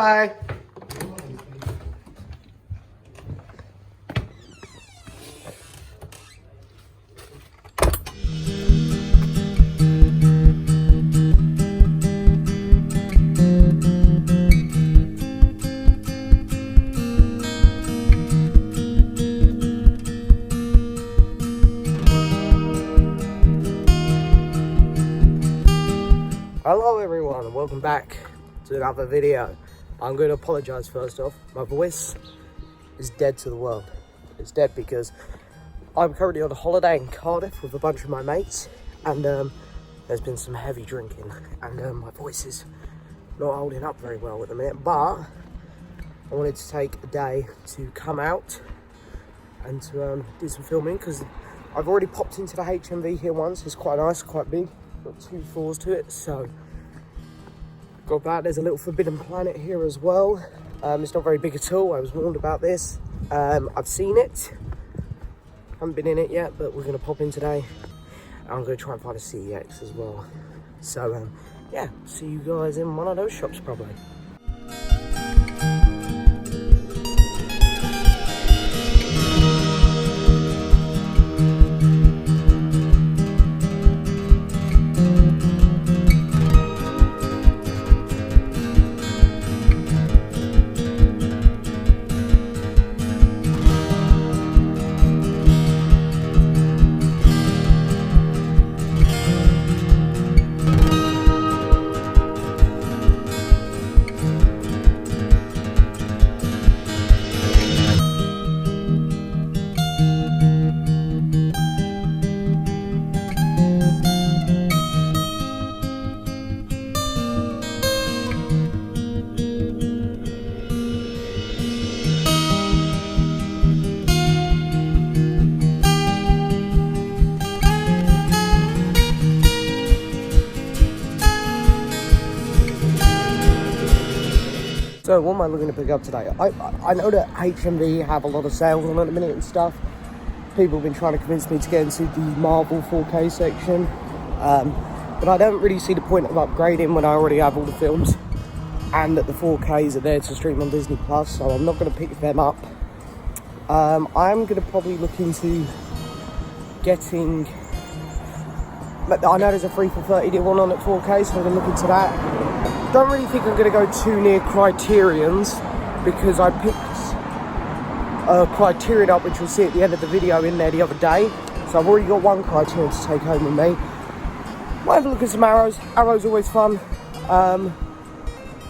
Bye-bye. Hello everyone and welcome back to another video. I'm going to apologise first off. My voice is dead to the world. It's dead because I'm currently on a holiday in Cardiff with a bunch of my mates, and there's been some heavy drinking, and my voice is not holding up very well at the minute, but I wanted to take a day to come out and to do some filming because I've already popped into the HMV here once. It's quite nice, quite big. Got 2 floors to it, so got that. There's a little Forbidden Planet here as well. It's not very big at all. I was warned about this. I've seen it. Haven't been in it yet, but we're going to pop in today. I'm going to try and find a CEX as well. So yeah, see you guys in one of those shops probably. So what am I looking to pick up today? I know that HMV have a lot of sales on at the minute and stuff. People have been trying to convince me to get into the Marvel 4K section. But I don't really see the point of upgrading when I already have all the films. And that the 4Ks are there to stream on Disney+, so I'm not going to pick them up. I'm going to probably look into getting... I know there's a 3 for 30 deal on at 4K, so I'm going to look into that. Don't really think I'm going to go too near Criterion's because I picked Criterion up, which you'll see at the end of the video, in there the other day. So I've already got one Criterion to take home with me. Might have a look at some Arrows. Arrows always fun.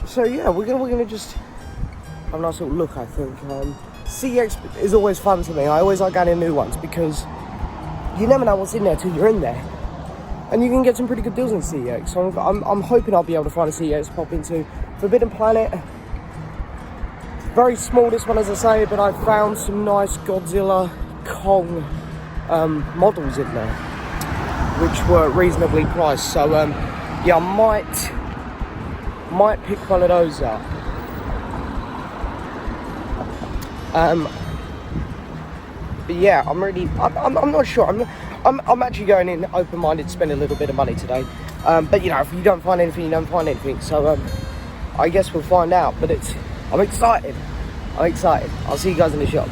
So yeah, we're gonna just have a nice little look, I think. CEX is always fun to me. I always like getting new ones because you never know what's in there till you're in there. And you can get some pretty good deals in CEX. So I'm hoping I'll be able to find a CEX to pop into. Forbidden Planet. Very small, this one, as I say, but I found some nice Godzilla, Kong models in there, which were reasonably priced. So yeah, I might pick one of those up. But yeah, I'm not sure. I'm actually going in open-minded to spend a little bit of money today. But you know, if you don't find anything, you don't find anything. So I guess we'll find out. But I'm excited. I'll see you guys in the shop.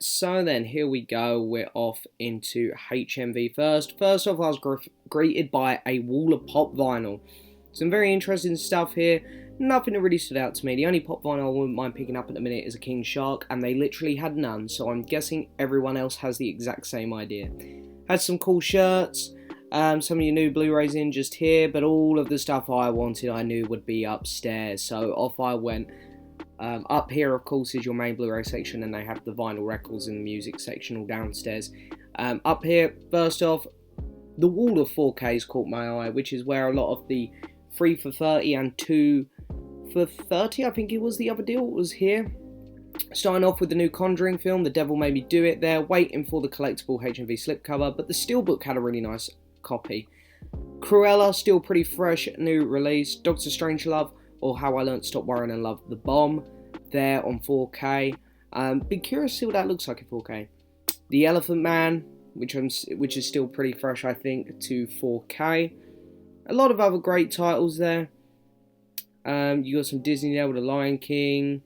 So then, here we go, we're off into HMV first. First off, I was greeted by a wall of pop vinyl. Some very interesting stuff here, nothing that really stood out to me. The only pop vinyl I wouldn't mind picking up at the minute is a King Shark, and they literally had none, so I'm guessing everyone else has the exact same idea. Had some cool shirts, some of your new Blu-rays in just here, but all of the stuff I wanted I knew would be upstairs, so off I went. Up here, of course, is your main Blu-ray section, and they have the vinyl records and the music section all downstairs. Up here, first off, the wall of 4Ks caught my eye, which is where a lot of the 3 for 30 and 2 for 30, I think it was the other deal, was here. Starting off with the new Conjuring film, The Devil Made Me Do It there, waiting for the collectible HMV slipcover, but the Steelbook had a really nice copy. Cruella, still pretty fresh, new release. Doctor Strangelove, or How I Learned to Stop Worrying and Love the Bomb, there on 4K. Be curious to see what that looks like in 4K. The Elephant Man, which is still pretty fresh, I think, to 4K. A lot of other great titles there. You got some Disney there with The Lion King.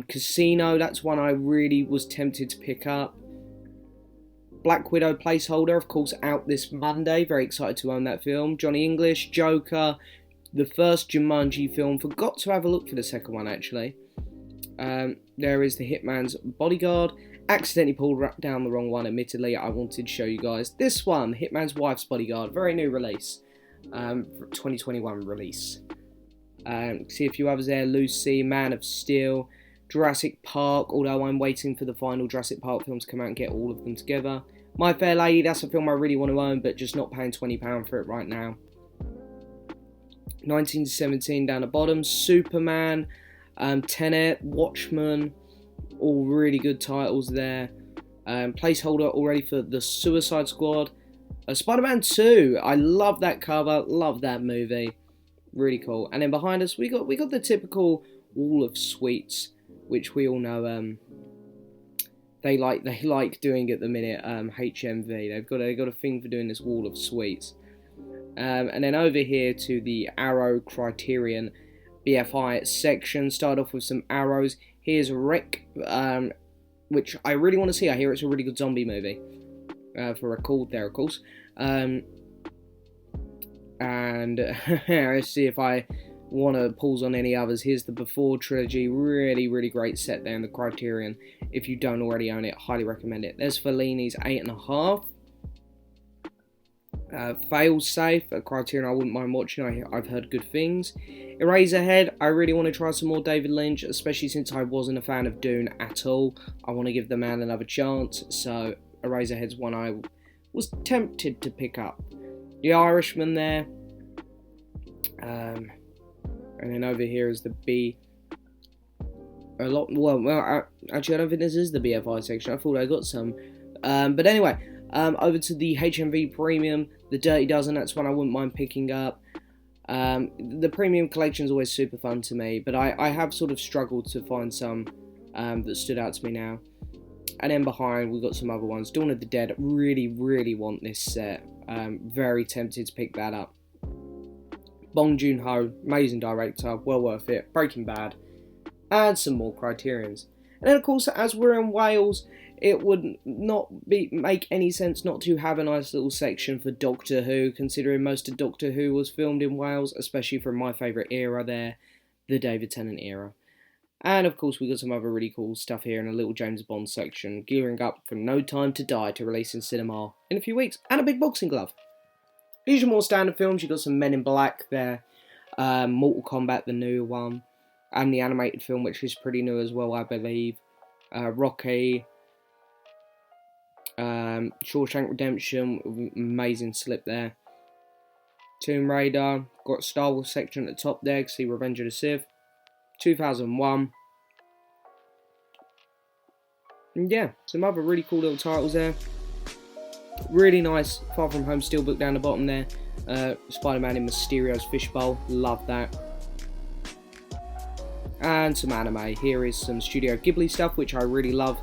Casino, that's one I really was tempted to pick up. Black Widow placeholder, of course, out this Monday. Very excited to own that film. Johnny English, Joker, the first Jumanji film. Forgot to have a look for the second one, actually. There is The Hitman's Bodyguard. Accidentally pulled down the wrong one, admittedly. I wanted to show you guys this one, Hitman's Wife's Bodyguard. Very new release. 2021 release. See a few others there. Lucy, Man of Steel, Jurassic Park, although I'm waiting for the final Jurassic Park film to come out and get all of them together. My Fair Lady, that's a film I really want to own, but just not paying £20 for it right now. 1917 down the bottom. Superman, Tenet, Watchmen, all really good titles there. Placeholder already for The Suicide Squad. Spider-Man 2, I love that cover, love that movie. Really cool. And then behind us, we got the typical wall of sweets, which we all know they like doing at the minute. HMV, they've got a thing for doing this wall of sweets. And then over here to the Arrow Criterion BFI section. Start off with some Arrows. Here's Rick, which I really want to see. I hear it's a really good zombie movie. For a call there, of course. And let's see if I want to pause on any others. Here's the Before trilogy. Really, really great set there in the Criterion. If you don't already own it, highly recommend it. There's Fellini's 8.5. Fail Safe, a Criterion I wouldn't mind watching. I've heard good things. Eraserhead, I really want to try some more David Lynch, especially since I wasn't a fan of Dune at all. I want to give the man another chance, so Eraserhead's one I was tempted to pick up. The Irishman there. And then over here is the B. Actually, I don't think this is the BFI section. I thought I got some. But anyway, over to the HMV Premium, the Dirty Dozen. That's one I wouldn't mind picking up. The Premium collection is always super fun to me, but I have sort of struggled to find some that stood out to me now. And then behind, we've got some other ones. Dawn of the Dead, really, really want this set. Very tempted to pick that up. Bong Joon-ho, amazing director, well worth it. Breaking Bad, and some more Criterions. And then, of course, as we're in Wales, it would not make any sense not to have a nice little section for Doctor Who, considering most of Doctor Who was filmed in Wales, especially from my favourite era there, the David Tennant era. And of course, we got some other really cool stuff here in a little James Bond section, gearing up for No Time to Die to release in cinema in a few weeks, and a big boxing glove. These are more standard films. You got some Men in Black there, Mortal Kombat, the new one, and the animated film, which is pretty new as well, I believe. Rocky, Shawshank Redemption, amazing slip there. Tomb Raider, got Star Wars section at the top there, see Revenge of the Sith. 2001. And yeah, some other really cool little titles there. Really nice Far From Home steelbook down the bottom there. Spider-Man in Mysterio's fishbowl. Love that. And some anime. Here is some Studio Ghibli stuff, which I really love.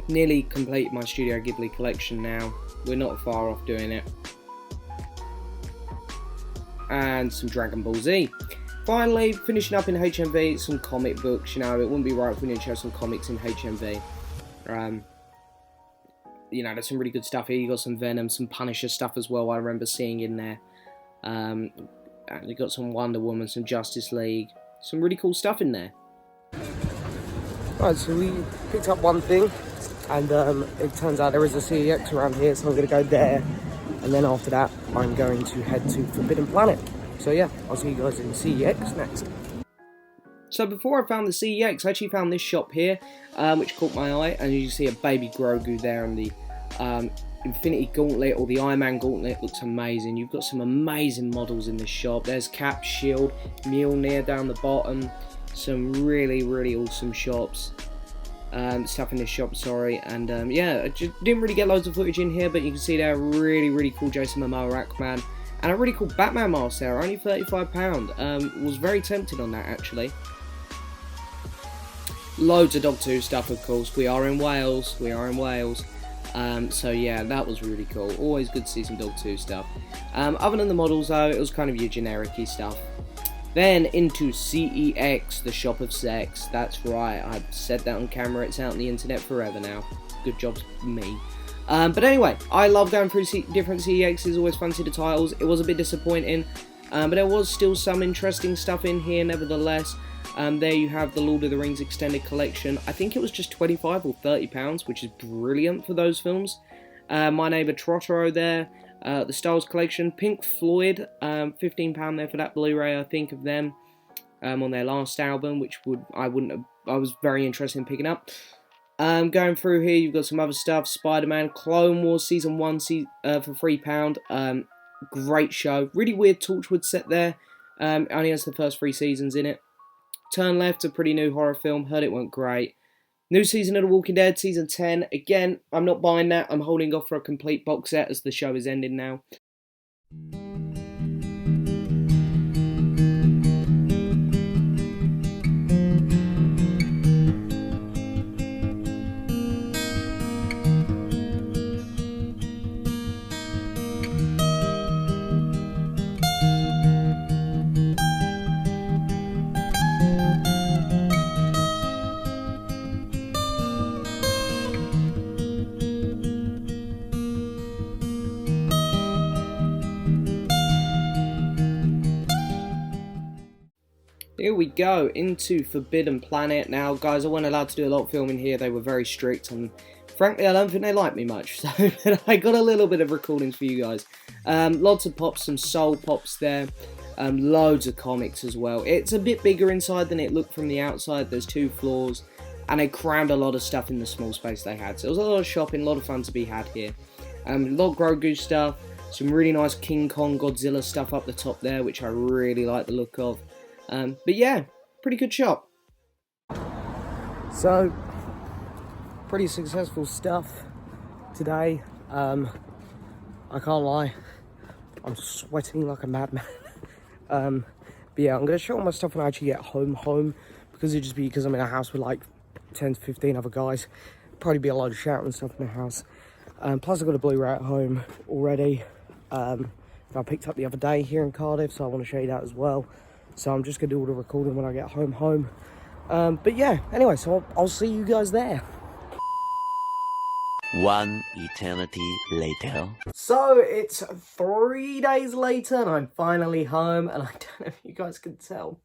Nearly complete my Studio Ghibli collection now. We're not far off doing it. And some Dragon Ball Z. Finally, finishing up in HMV, some comic books. You know, it wouldn't be right if we didn't show some comics in HMV. You know, there's some really good stuff here. You got some Venom, some Punisher stuff as well, I remember seeing in there. And you got some Wonder Woman, some Justice League. Some really cool stuff in there. Right, so we picked up one thing, and it turns out there is a CEX around here, so I'm going to go there. And then after that, I'm going to head to Forbidden Planet. So yeah, I'll see you guys in CEX next. So before I found the CEX, I actually found this shop here, which caught my eye, and you can see a baby Grogu there, and the Infinity Gauntlet, or the Iron Man Gauntlet, looks amazing. You've got some amazing models in this shop. There's Cap, Shield, Mjolnir down the bottom. Some really, really awesome shops. stuff in this shop, sorry, and yeah, I just didn't really get loads of footage in here, but you can see there a really cool Jason Momoa Aquaman, and a really cool Batman mask there, only £35. Was very tempted on that, actually. Loads of Dog 2 stuff, of course. We are in Wales, so yeah, that was really cool. Always good to see some Dog 2 stuff. Other than the models, though, it was kind of your generic-y stuff. Then into CEX, the shop of sex. That's right, I've said that on camera. It's out on the internet forever now. Good job, me. But anyway, I love going through different CEXs. Always fancy the titles. It was a bit disappointing, but there was still some interesting stuff in here, nevertheless. There you have the Lord of the Rings Extended Collection. I think it was just £25 or £30, which is brilliant for those films. My Neighbour Totoro there. The Star Wars Collection, Pink Floyd, £15 there for that Blu-ray, I think, of them on their last album, which I was very interested in picking up. Going through here, you've got some other stuff. Spider-Man, Clone Wars Season 1 for £3. Great show. Really weird Torchwood set there. Only has the first 3 seasons in it. Turn Left, a pretty new horror film. Heard it went great. New season of The Walking Dead, season 10. Again, I'm not buying that. I'm holding off for a complete box set as the show is ending now. Here we go, into Forbidden Planet. Now, guys, I wasn't allowed to do a lot of filming here. They were very strict, and frankly, I don't think they like me much. So I got a little bit of recordings for you guys. Lots of pops, some soul pops there. Loads of comics as well. It's a bit bigger inside than it looked from the outside. There's 2 floors, and they crammed a lot of stuff in the small space they had. So it was a lot of shopping, a lot of fun to be had here. A lot of Grogu stuff, some really nice King Kong Godzilla stuff up the top there, which I really like the look of. But yeah, pretty good shop. So, pretty successful stuff today. I can't lie, I'm sweating like a madman. But yeah, I'm going to show all my stuff when I actually get home, because it'd just be because I'm in a house with like 10 to 15 other guys. Probably be a lot of shouting and stuff in the house. Plus I've got a Blu Ray at home already. I picked up the other day here in Cardiff, so I want to show you that as well. So I'm just going to do all the recording when I get home. But yeah, anyway, so I'll see you guys there. One eternity later. So it's 3 days later and I'm finally home, and I don't know if you guys can tell,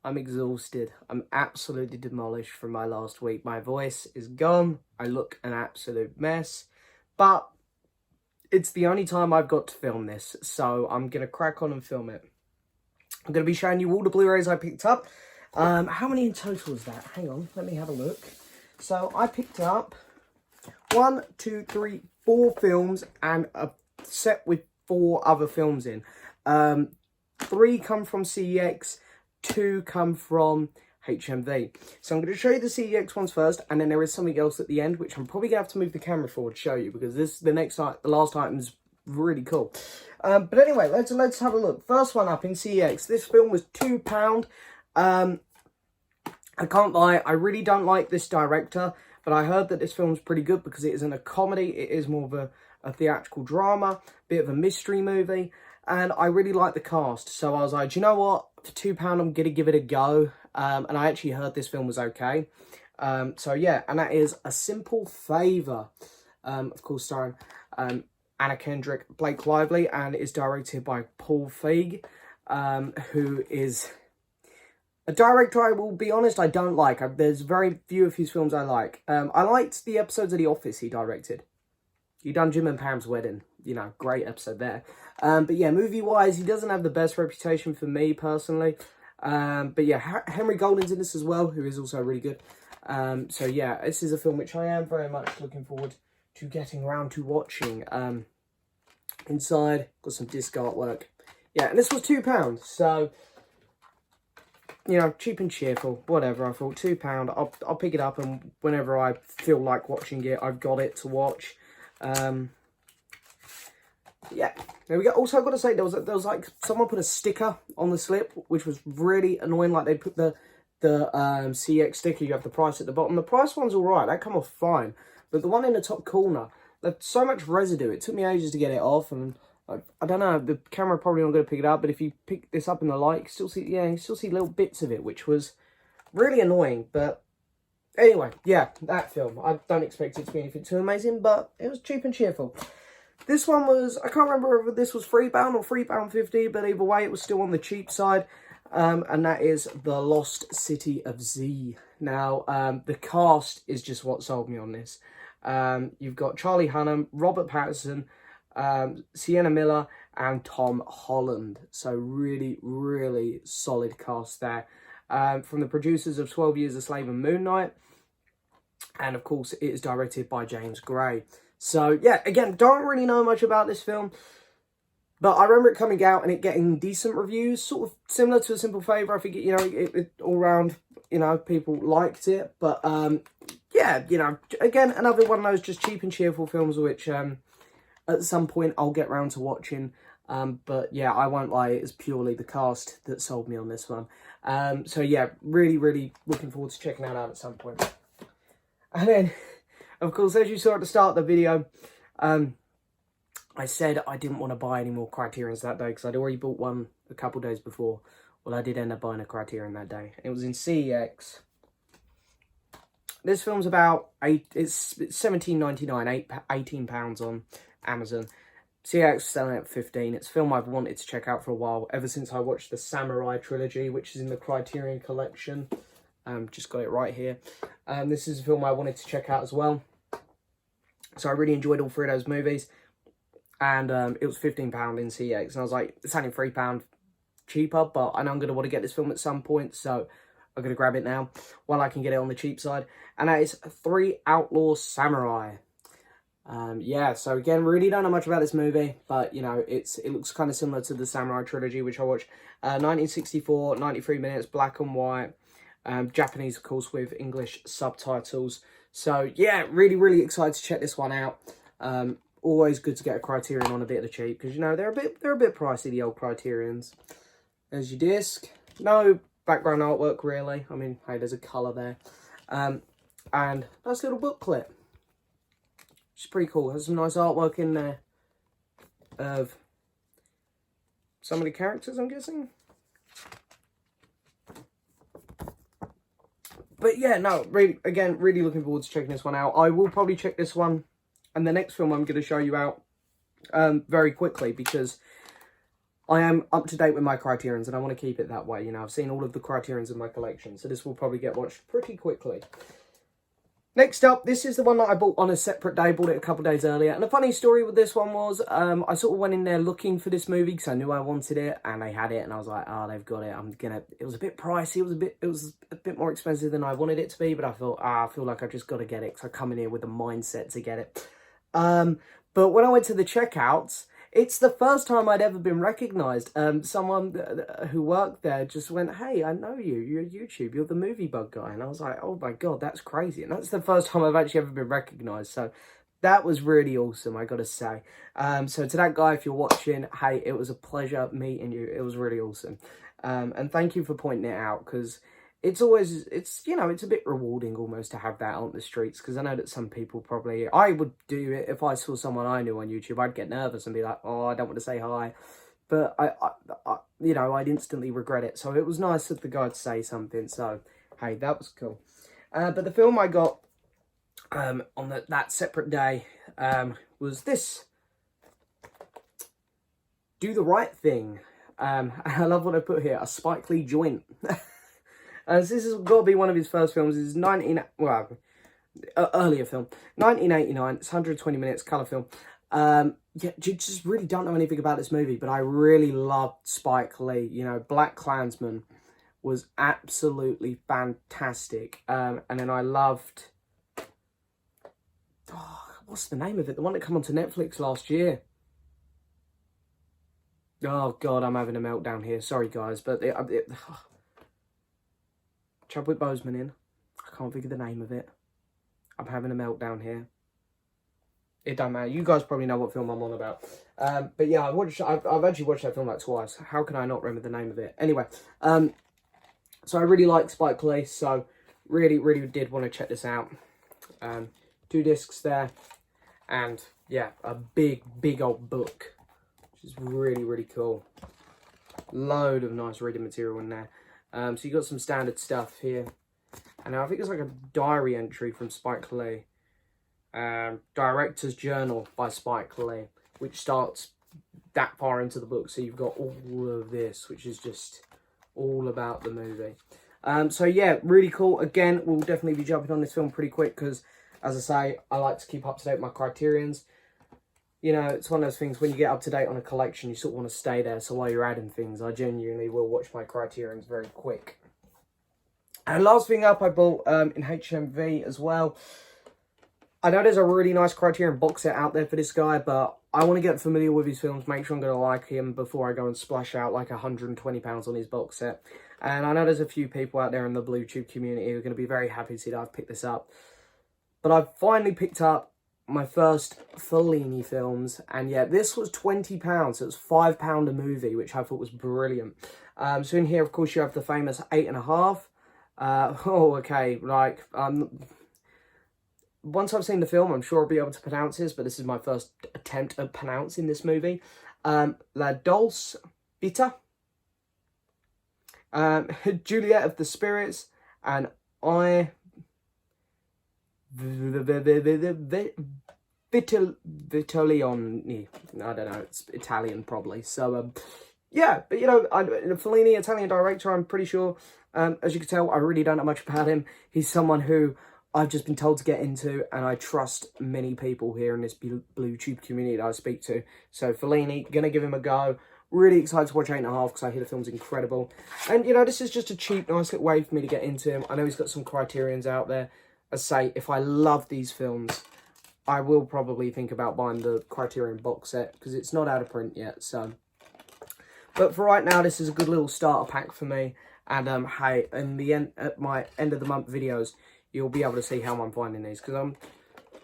I'm exhausted. I'm absolutely demolished from my last week. My voice is gone. I look an absolute mess, but it's the only time I've got to film this, so I'm going to crack on and film it. I'm going to be showing you all the Blu-rays I picked up. How many in total is that? Hang on, let me have a look. So I picked up 1, 2, 3, 4 films and a set with 4 other films in. 3 come from CEX, 2 come from HMV. So I'm going to show you the CEX ones first, and then there is something else at the end, which I'm probably going to have to move the camera forward to show you, because the last item is really cool. But anyway, let's have a look. First one up in CEX. This film was £2. I can't lie, I really don't like this director, but I heard that this film's pretty good because it isn't a comedy. It is more of a theatrical drama, bit of a mystery movie, and I really like the cast. So I was like, do you know what? For £2, I'm going to give it a go. And I actually heard this film was okay. So yeah, and that is A Simple Favour. Of course, starring Anna Kendrick, Blake Lively, and is directed by Paul Feig, who is a director, I will be honest, I don't like. There's very few of his films I like. I liked the episodes of The Office he directed. He done Jim and Pam's Wedding. You know, great episode there. But yeah, movie-wise, he doesn't have the best reputation for me, personally. But yeah, Henry Golding's in this as well, who is also really good. So yeah, this is a film which I am very much looking forward to getting around to watching. Inside, got some disc artwork. Yeah, and this was £2, so you know, cheap and cheerful, whatever. I thought £2, I'll pick it up, and whenever I feel like watching it, I've got it to watch. Yeah, there we go. Also, I've got to say, there was like, someone put a sticker on the slip, which was really annoying. Like, they put the CX sticker, you have the price at the bottom. The price one's alright, that come off fine. But the one in the top corner, there's so much residue, it took me ages to get it off, and I don't know, the camera probably not going to pick it up, but if you pick this up in the light, you still see little bits of it, which was really annoying. But anyway, yeah, that film, I don't expect it to be anything too amazing, but it was cheap and cheerful. This one was, I can't remember if this was £3 or £3.50, but either way, it was still on the cheap side. And that is The Lost City of Z. Now, the cast is just what sold me on this. You've got Charlie Hunnam, Robert Pattinson, Sienna Miller, and Tom Holland. So really, really solid cast there. From the producers of 12 Years a Slave and Moon Knight. And of course, it is directed by James Gray. So yeah, again, don't really know much about this film, but I remember it coming out and it getting decent reviews, sort of similar to A Simple Favour. I think, you know, it all round, you know, people liked it. But yeah, you know, again, another one of those just cheap and cheerful films, which at some point I'll get round to watching. But yeah, I won't lie, it's purely the cast that sold me on this one. So yeah, really, really looking forward to checking that out at some point. And then, of course, as you saw at the start of the video, I said I didn't want to buy any more Criterions that day because I'd already bought one a couple days before. Well, I did end up buying a Criterion that day. It was in CEX. This film's about it's £17.99, £18 on Amazon. CEX is selling it at 15. It's a film I've wanted to check out for a while, ever since I watched the Samurai trilogy, which is in the Criterion collection. Just got it right here. This is a film I wanted to check out as well. So I really enjoyed all three of those movies. And it was £15 in CX. And I was like, it's only £3 cheaper, but I know I'm going to want to get this film at some point. So I'm going to grab it now while I can get it on the cheap side. And that is 3 Outlaw Samurai. Yeah, so again, really don't know much about this movie. But, you know, it looks kind of similar to the Samurai trilogy, which I watched. 1964, 93 minutes, black and white. Japanese, of course, with English subtitles. So yeah, really, really excited to check this one out. Always good to get a Criterion on a bit of the cheap, because, you know, they're a bit pricey, the old Criterions. There's your disc. No background artwork, really. I mean, hey, there's a colour there. And nice little booklet. Which is pretty cool. There's some nice artwork in there of some of the characters, I'm guessing. But yeah, no, really, again, really looking forward to checking this one out. I will probably check this one and the next film I'm going to show you out very quickly, because I am up to date with my Criterions and I want to keep it that way. You know, I've seen all of the Criterions in my collection, so this will probably get watched pretty quickly. Next up, this is the one that I bought on a separate day, bought it a couple days earlier. And the funny story with this one was, I sort of went in there looking for this movie because I knew I wanted it, and they had it, and I was like, oh, they've got it. It was a bit pricey, it was a bit more expensive than I wanted it to be, but I thought, I feel like I've just got to get it because I come in here with a mindset to get it. But when I went to the checkouts, it's the first time I'd ever been recognised. Someone who worked there just went, hey, I know you. You're YouTube. You're the movie bug guy. And I was like, oh my God, that's crazy. And that's the first time I've actually ever been recognised. So that was really awesome, I got to say. So to that guy, if you're watching, hey, it was a pleasure meeting you. It was really awesome. And thank you for pointing it out, because you know, it's a bit rewarding almost to have that out on the streets, because I know that some people probably, I would do it if I saw someone I knew on YouTube. I'd get nervous and be like, oh, I don't want to say hi, but I you know, I'd instantly regret it. So it was nice of the guy to say something. So hey, that was cool. But the film I got on that separate day was this, Do the Right Thing. I love what I put here, a Spike Lee joint. This has got to be one of his first films. It's earlier film, 1989. It's 120 minutes, colour film. Yeah, just really don't know anything about this movie, but I really loved Spike Lee. You know, Black Klansman was absolutely fantastic. And then I loved, what's the name of it? The one that came onto Netflix last year. Oh God, I'm having a meltdown here. Sorry guys, but Chadwick Boseman in. I can't think of the name of it. I'm having a meltdown here. It don't matter. You guys probably know what film I'm on about. But yeah, I've actually watched that film like twice. How can I not remember the name of it? Anyway, so I really like Spike Lee, so really did want to check this out. 2 discs there, and yeah, a big old book, which is really cool. Load of nice reading material in there. So you got some standard stuff here, and I think it's like a diary entry from Spike Lee. Director's Journal by Spike Lee, which starts that far into the book, so you've got all of this, which is just all about the movie. So yeah, really cool. Again, we'll definitely be jumping on this film pretty quick, because as I say, I like to keep up to date with my criterions. You know, it's one of those things, when you get up to date on a collection, you sort of want to stay there, so while you're adding things, I genuinely will watch my criterions very quick. And last thing up, I bought in HMV as well. I know there's a really nice Criterion box set out there for this guy, but I want to get familiar with his films, make sure I'm going to like him before I go and splash out like £120 on his box set. And I know there's a few people out there in the BlueTube community who are going to be very happy to see that I've picked this up. But I've finally picked up my first Fellini films, and yeah, this was £20, so it was £5 a movie, which I thought was brilliant. So in here, of course, you have the famous 8.5. Okay, like, once I've seen the film, I'm sure I'll be able to pronounce this, but this is my first attempt at pronouncing this movie. La Dolce Vita, Juliet of the Spirits, and I... Vitalioni. I don't know, it's Italian probably. So, yeah, but you know, Fellini, Italian director, I'm pretty sure. As you can tell, I really don't know much about him. He's someone who I've just been told to get into, and I trust many people here in this BlueTube community that I speak to. So Fellini, gonna give him a go. Really excited to watch 8.5 because I hear the film's incredible. And, you know, this is just a cheap, nice little way for me to get into him. I know he's got some Criterions out there. As I say, if I love these films, I will probably think about buying the Criterion box set because it's not out of print yet. So, but for right now, this is a good little starter pack for me. And hey, in the end, at my end of the month videos, you'll be able to see how I'm finding these, because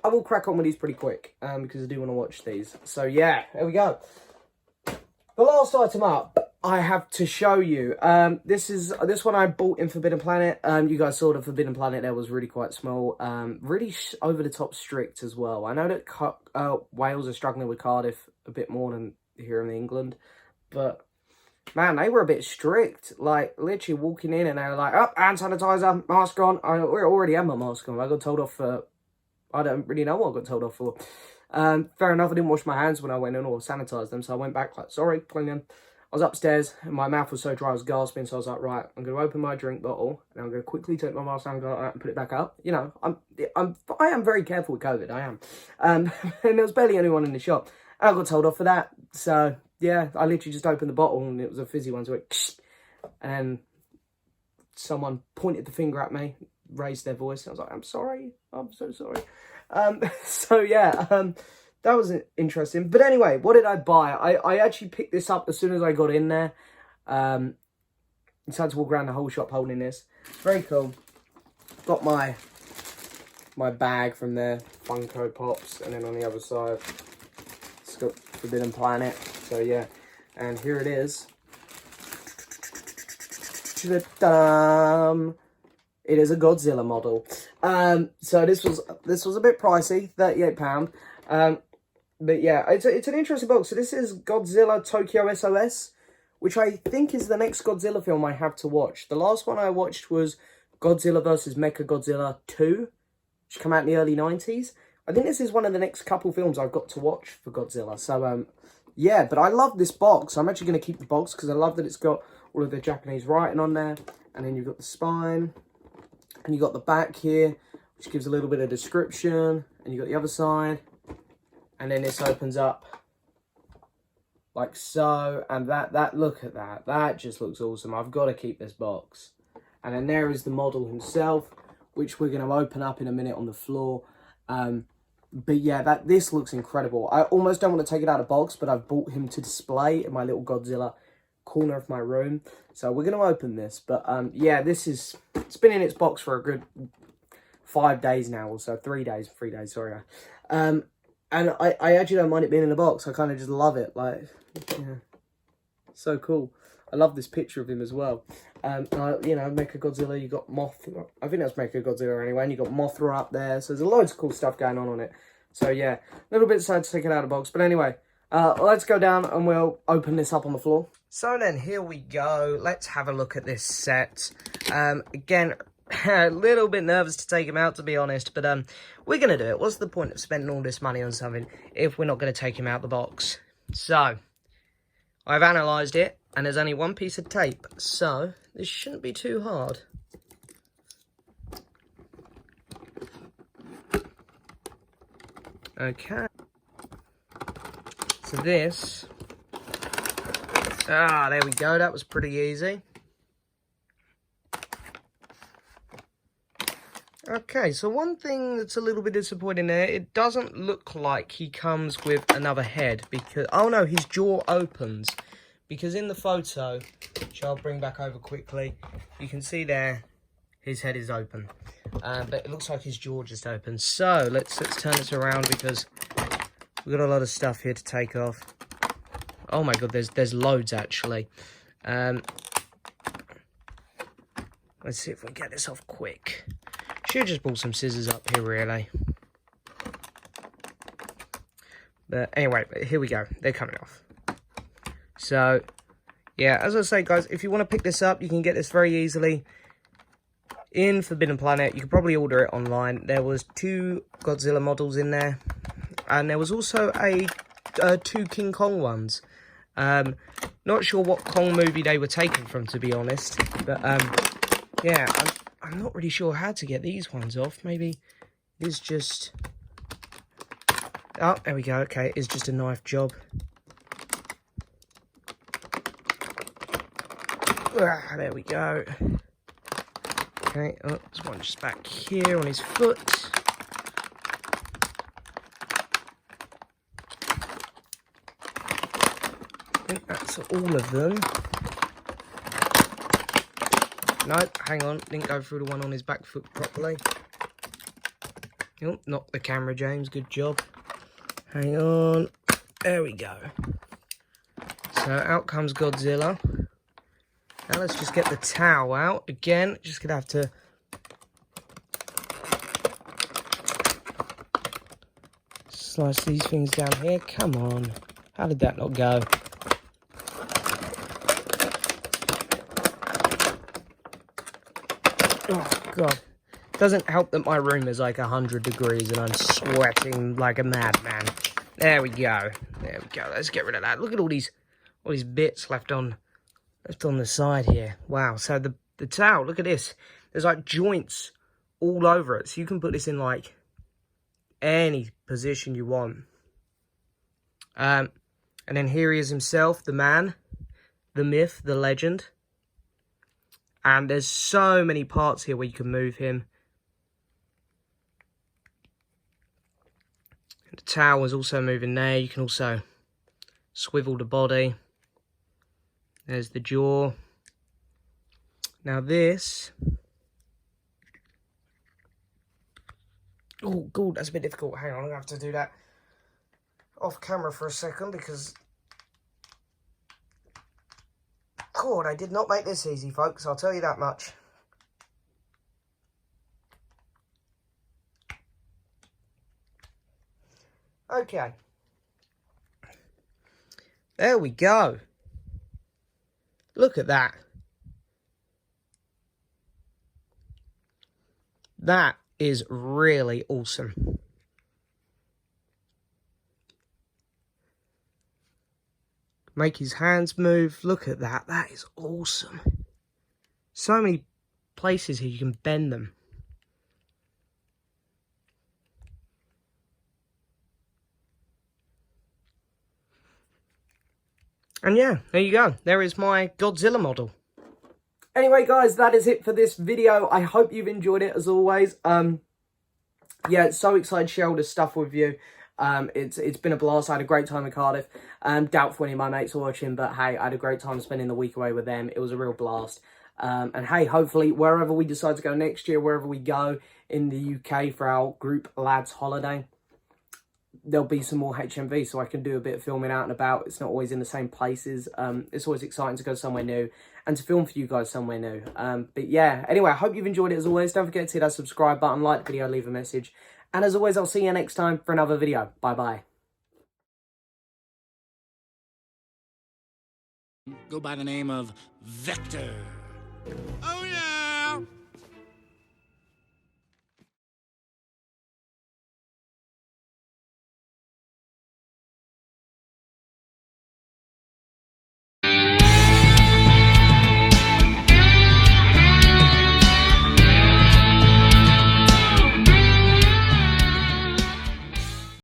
I will crack on with these pretty quick, because I do want to watch these. So yeah, there we go. The last item up, I have to show you. This one I bought in Forbidden Planet. You guys saw the Forbidden Planet there was really quite small, really over the top strict as well. I know that Wales are struggling with Cardiff a bit more than here in England, but man, they were a bit strict. Like, literally walking in and they were like, oh, hand sanitizer, mask on. I already had my mask on. I got told off for, I don't really know what I got told off for. Fair enough, I didn't wash my hands when I went in or sanitise them, so I went back like, sorry, clean them. I was upstairs and my mouth was so dry I was gasping, so I was like, right, I'm going to open my drink bottle and I'm going to quickly take my mask down and put it back up. You know, I am very careful with COVID, I am. And there was barely anyone in the shop. And I got told off for that, so yeah, I literally just opened the bottle and it was a fizzy one, so it went, and someone pointed the finger at me, raised their voice, and I was like, I'm sorry, I'm so sorry. So yeah, that was interesting. But anyway, what did I buy? I actually picked this up as soon as I got in there. Decided to walk around the whole shop holding this. Very cool. Got my bag from there, Funko Pops, and then on the other side, it's got Forbidden Planet. So yeah, and here it is. Ta-da! It is a Godzilla model. So this was a bit pricey, £38. But yeah, it's an interesting box. So this is Godzilla Tokyo SOS, which I think is the next Godzilla film I have to watch. The last one I watched was Godzilla vs. Mechagodzilla 2, which came out in the early 90s. I think this is one of the next couple films I've got to watch for Godzilla. So yeah, but I love this box. I'm actually going to keep the box because I love that it's got all of the Japanese writing on there. And then you've got the spine. And you've got the back here, which gives a little bit of description. And you've got the other side. And then this opens up like so. And look at that. That just looks awesome. I've got to keep this box. And then there is the model himself, which we're going to open up in a minute on the floor. But yeah, this looks incredible. I almost don't want to take it out of the box, but I've bought him to display in my little Godzilla corner of my room. So we're going to open this. But yeah, it's been in its box for a good 5 days now, or so. 3 days, sorry. And I actually don't mind it being in the box. I kind of just love it. Like, yeah, so cool. I love this picture of him as well. You know, Mechagodzilla, you got Mothra. I think that's Mechagodzilla anyway. And you got Mothra up there. So there's loads of cool stuff going on it. So yeah, a little bit sad to take it out of the box. But anyway, let's go down and we'll open this up on the floor. So then, here we go. Let's have a look at this set. Again, a little bit nervous to take him out, to be honest. But we're going to do it. What's the point of spending all this money on something if we're not going to take him out of the box? So, I've analysed it. And there's only one piece of tape. So, this shouldn't be too hard. Okay. So this... there we go. That was pretty easy. Okay, so one thing that's a little bit disappointing there, it doesn't look like he comes with another head. Because... oh no, his jaw opens. Because in the photo, which I'll bring back over quickly, you can see there, his head is open. But it looks like his jaw just opened. So, let's turn this around because we've got a lot of stuff here to take off. Oh my god, there's loads actually. Let's see if we can get this off quick. Should have just brought some scissors up here, really. But anyway, here we go. They're coming off. So, yeah, as I say, guys, if you want to pick this up, you can get this very easily in Forbidden Planet. You can probably order it online. There was 2 Godzilla models in there, and there was also 2 King Kong ones. Not sure what Kong movie they were taken from, to be honest. But, yeah, I'm not really sure how to get these ones off. Maybe it's just... oh, there we go. Okay, it's just a knife job. There we go. Okay, oh, there's one just back here on his foot. I think that's all of them. No, hang on, didn't go through the one on his back foot properly. Oh, knocked the camera, James, good job. Hang on, there we go. So out comes Godzilla. Now let's just get the towel out. Again, just gonna have to... slice these things down here. Come on. How did that not go? Oh, God. Doesn't help that my room is like 100 degrees and I'm sweating like a madman. There we go. There we go. Let's get rid of that. Look at all these bits left on the side here. Wow. So the towel, look at this. There's like joints all over it. So you can put this in like any position you want. And then here he is himself, the man, the myth, the legend. And there's so many parts here where you can move him. The towel is also moving there. You can also swivel the body. There's the jaw. Now this... oh, God, that's a bit difficult. Hang on, I'm going to have to do that off camera for a second because... God, I did not make this easy, folks. I'll tell you that much. Okay. There we go. Look at that. That is really awesome. Make his hands move. Look at that. That is awesome. So many places here you can bend them. And yeah, there you go. There is my Godzilla model. Anyway, guys, that is it for this video. I hope you've enjoyed it as always. Yeah, so excited to share all this stuff with you. It's been a blast. I had a great time in Cardiff. Doubtful any of my mates are watching, but hey, I had a great time spending the week away with them. It was a real blast. And hey, hopefully wherever we decide to go next year, wherever we go in the UK for our group lads holiday, there'll be some more HMV so I can do a bit of filming out and about. It's not always in the same places. It's always exciting to go somewhere new and to film for you guys somewhere new. But yeah, anyway, I hope you've enjoyed it as always. Don't forget to hit that subscribe button, like the video, leave a message. And as always, I'll see you next time for another video. Bye-bye. Go by the name of Vector. Oh, yeah!